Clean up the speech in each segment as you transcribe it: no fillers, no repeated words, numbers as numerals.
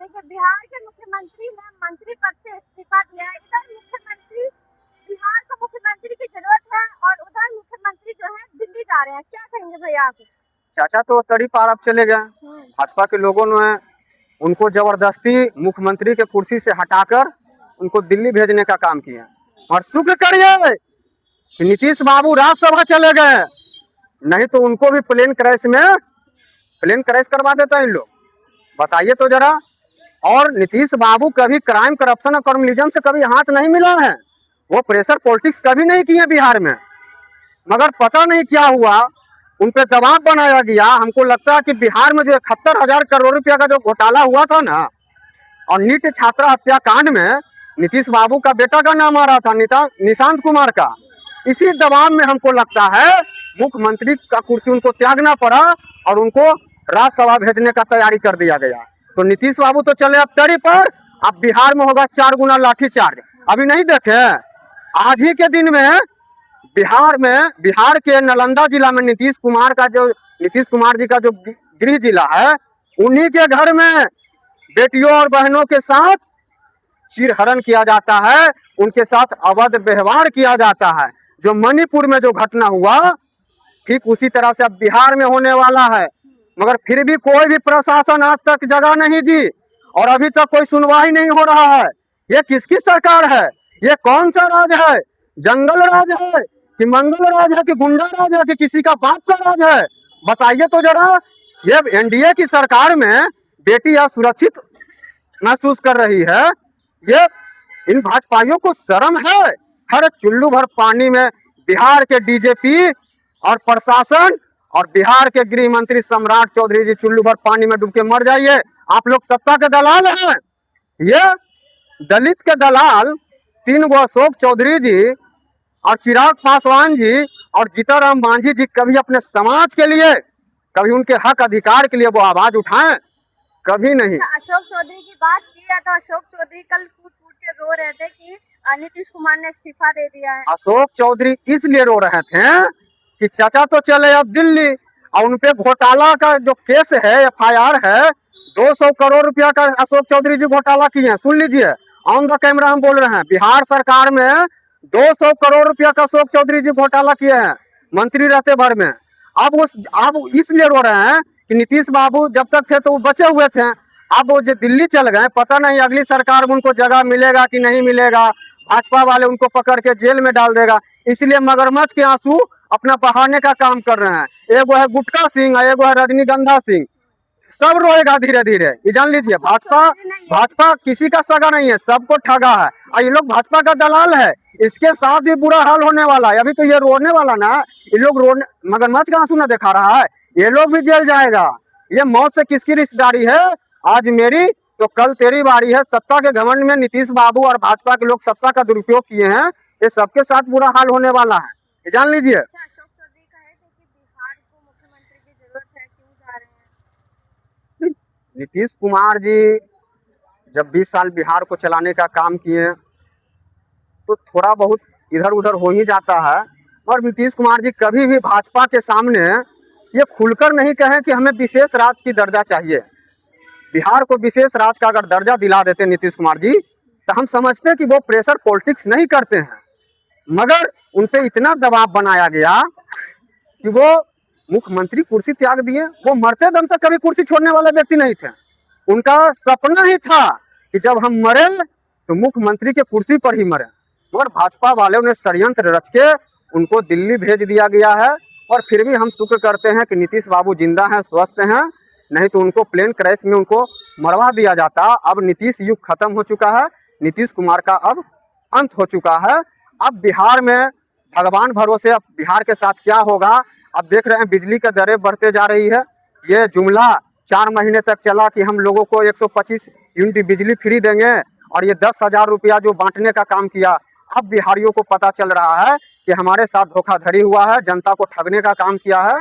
देखिए, बिहार के मुख्यमंत्री ने मंत्री पद से इस्तीफा दिया है। इधर मुख्यमंत्री, बिहार को मुख्यमंत्री की जरूरत है और उधर मुख्यमंत्री जो है दिल्ली जा रहे हैं। क्या कहेंगे भैया आप? चाचा तो तड़ी पार अब चले गए। भाजपा के लोगों ने उनको जबरदस्ती मुख्यमंत्री के कुर्सी से हटाकर उनको दिल्ली भेजने का काम किया। और शुक्र करिए कि नीतीश बाबू राज्यसभा चले गए, नहीं तो उनको भी प्लेन क्रैश करवा देता इन लोग। बताइए तो जरा। और नीतीश बाबू कभी क्राइम, करप्शन और कम्युनिज्म से कभी हाथ नहीं मिला है। वो प्रेशर पॉलिटिक्स कभी नहीं किए बिहार में, मगर पता नहीं क्या हुआ, उन पे दबाव बनाया गया। हमको लगता है कि बिहार में जो 71,000 करोड़ रुपया का जो घोटाला हुआ था ना, और नीट छात्रा हत्याकांड में नीतीश बाबू का बेटा का नाम आ रहा था, निशांत कुमार का। इसी दबाव में हमको लगता है मुख्यमंत्री का कुर्सी उनको त्यागना पड़ा और उनको राज्यसभा भेजने का तैयारी कर दिया गया। तो नीतीश बाबू तो चले अब तड़ी पर, अब बिहार में होगा 4 गुना लाठीचार्ज। अभी नहीं देखे, आज ही के दिन में बिहार के नालंदा जिला में नीतीश कुमार जी का जो गृह जिला है, उन्हीं के घर में बेटियों और बहनों के साथ चीरहरण किया जाता है, उनके साथ अवैध व्यवहार किया जाता है। जो मणिपुर में जो घटना हुआ, ठीक उसी तरह से अब बिहार में होने वाला है। मगर फिर भी कोई भी प्रशासन आज तक जगह नहीं दी और अभी तक कोई सुनवाई नहीं हो रहा है। ये किसकी सरकार है? ये कौन सा राज है? जंगल राज है कि मंगल राज है कि गुंडा राज है कि किसी का बाप का राज है? बताइए तो जरा। ये एनडीए की सरकार में बेटी असुरक्षित महसूस कर रही है। ये इन भाजपाइयों को शर्म है? हर चुल्लू भर पानी में बिहार के डीजीपी और प्रशासन और बिहार के गृह मंत्री सम्राट चौधरी जी चुल्लू भर पानी में डूब के मर जाइए। आप लोग सत्ता के दलाल हैं। ये दलित के दलाल 3 गो अशोक चौधरी जी और चिराग पासवान जी और जीतनराम मांझी जी कभी अपने समाज के लिए, कभी उनके हक अधिकार के लिए वो आवाज उठाएं? कभी नहीं। अशोक चौधरी की बात की है तो अशोक चौधरी कल फूट फूट के रो रहे थे कि नीतीश कुमार ने इस्तीफा दे दिया है। अशोक चौधरी इसलिए रो रहे थे कि चाचा तो चले अब दिल्ली और उनपे घोटाला का जो केस है, FIR है, 200 करोड़ रुपया का अशोक चौधरी जी घोटाला किए हैं। सुन लीजिए, ऑन द कैमरा हम बोल रहे हैं। बिहार सरकार में 200 करोड़ रुपया का अशोक चौधरी जी घोटाला किए हैं मंत्री रहते भर में। अब इसलिए रो रहे हैं कि नीतीश बाबू जब तक थे तो वो बचे हुए थे, अब वो जो दिल्ली चल गए, पता नहीं अगली सरकार में उनको जगह मिलेगा कि नहीं मिलेगा। भाजपा वाले उनको पकड़ के जेल में डाल देगा, इसलिए मगरमच्छ के आंसू अपना बहाने का काम कर रहे हैं। एगो है गुटका सिंह, एगो है रजनीगंधा सिंह। सब रोएगा धीरे धीरे, ये जान लीजिए। भाजपा किसी का सगा नहीं है, सबको ठगा है और ये लोग भाजपा का दलाल है। इसके साथ भी बुरा हाल होने वाला है। अभी तो ये रोने वाला ना, ये लोग रोने, मगरमच्छ का आंसू ना दिखा रहा है, ये लोग भी जेल जाएगा। ये मौत से किसकी रिश्तेदारी है? आज मेरी तो कल तेरी बारी है। सत्ता के घमंड में नीतीश बाबू और भाजपा के लोग सत्ता का दुरुपयोग किए हैं। ये सबके साथ बुरा हाल होने वाला है, ये जान लीजिए। अशोक चौधरी कहे थे कि बिहार को मुख्यमंत्री की जरूरत है, क्यों जा रहे हैं? नीतीश कुमार जी जब 20 साल बिहार को चलाने का काम किए तो थोड़ा बहुत इधर उधर हो ही जाता है। और नीतीश कुमार जी कभी भी भाजपा के सामने ये खुलकर नहीं कहें कि हमें विशेष राज्य की दर्जा चाहिए। बिहार को विशेष राज्य का अगर दर्जा दिला देते नीतीश कुमार जी, तो हम समझते हैं कि वो प्रेशर पॉलिटिक्स नहीं करते हैं। मगर उन पे इतना दबाव बनाया गया कि वो मुख्यमंत्री कुर्सी त्याग दिए। वो मरते दम तक कभी कुर्सी छोड़ने वाले व्यक्ति नहीं थे। उनका सपना ही था कि जब हम मरे तो मुख्यमंत्री के कुर्सी पर ही मरे। मगर भाजपा वालों ने षड्यंत्र रच के उनको दिल्ली भेज दिया गया है। और फिर भी हम शुक्र करते हैं कि नीतीश बाबू जिंदा हैं, स्वस्थ हैं, नहीं तो उनको प्लेन क्रैश में उनको मरवा दिया जाता। अब नीतीश युग खत्म हो चुका है, नीतीश कुमार का अब अंत हो चुका है। अब बिहार में भगवान भरोसे अब बिहार के साथ क्या होगा। अब देख रहे हैं बिजली का दरें बढ़ते जा रही है। ये जुमला 4 महीने तक चला कि हम लोगों को 125 यूनिट बिजली फ्री देंगे और ये 10,000 रुपया जो बांटने का काम किया, अब बिहारियों को पता चल रहा है कि हमारे साथ धोखाधड़ी हुआ है, जनता को ठगने का काम किया है।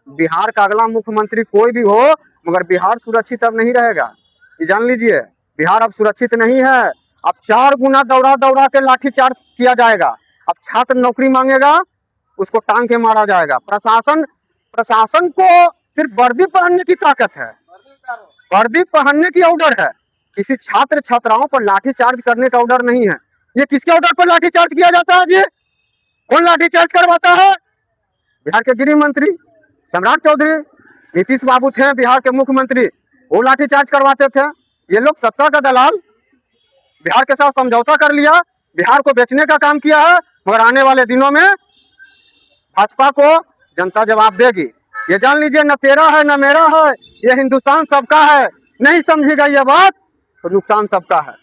बिहार का अगला मुख्यमंत्री कोई भी हो, मगर बिहार सुरक्षित अब नहीं रहेगा, ये जान लीजिए। बिहार अब सुरक्षित नहीं है। अब 4 गुना दौड़ा दौड़ा के लाठीचार्ज किया जाएगा। अब छात्र नौकरी मांगेगा, उसको टांग के मारा जाएगा। प्रशासन को सिर्फ वर्दी पहनने की ताकत है। वर्दी पहनने की ऑर्डर है, किसी छात्र छात्राओं पर लाठीचार्ज करने का ऑर्डर नहीं है। ये किसके ऑर्डर पर लाठीचार्ज किया जाता है जी? कौन लाठीचार्ज करवाता है? बिहार के गृह मंत्री सम्राट चौधरी, नीतीश बाबू थे बिहार के मुख्यमंत्री, वो लाठीचार्ज करवाते थे। ये लोग सत्ता का दलाल, बिहार के साथ समझौता कर लिया, बिहार को बेचने का काम किया है। मगर आने वाले दिनों में भाजपा को जनता जवाब देगी। ये जान लीजिए, न तेरा है न मेरा है, ये हिंदुस्तान सबका है। नहीं समझेगा ये बात तो नुकसान सबका है।